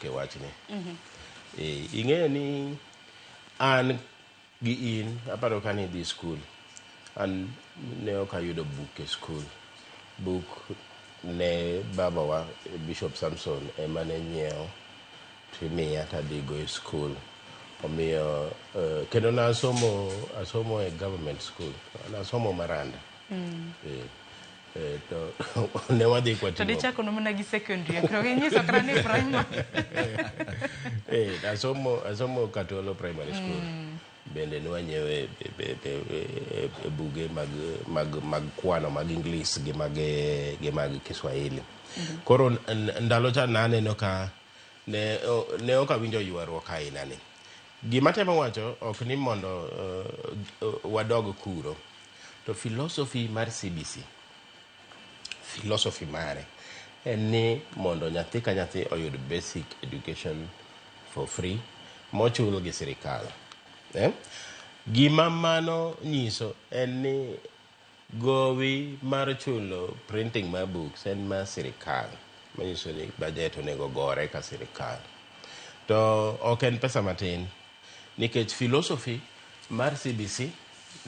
e wachni. Ing'eyo ni an gi in aparo ka ni dhi skul, an ne ok ayudo buk e skul. Buk ne babawa Bishop Samson ema ne nyiewo timiya tadhigo e skul. Omiyo kendo asomo e government school, nasomo Maranda. To ne wadhi kwa to dichako no mana gi secondary kro ginyiso kra ni primary. Asomo Katolo Primary School. Bende ne wanyiewe e buge mag kwano mag English gi mag Kiswahili. Koro ndalo cha naneno ka ne ok awinjo ywaruok aina ni. Gima temo wacho ok ni mondo wadog kuro. To philosophy mar CBC, philosophy mare en ni mondo nyathi ka nyathi oyud basic education for free mochul gi sirikal. Gima mano nyiso en ni gowi mar chulo printing mar books en mar sirikal, manyiso ni budget onego gore ka sirikal. To ok en pesa matin, nikech philosophy mar CBC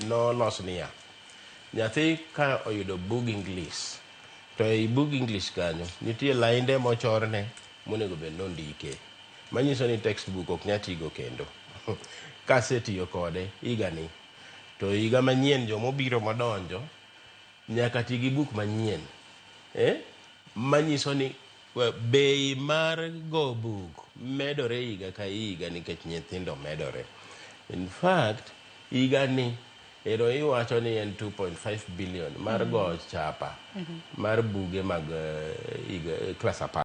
no los niya, nyathi ka oyudo bug English, to ei bug English kanyo nitie lainde mochorne monego bed nondike, manyiso ni textbook ok nyatigo kendo. Kasetiyo kode higani, to higa manyien jomobiro madonjo nyaka ti gi buk manyien. Manyiso ni bei mar go buk medore higa ka higa nikech nyithindo medore. In fact, higani ero iwacho ni en 2.5 billion mar go chapa mar buge mag class 10.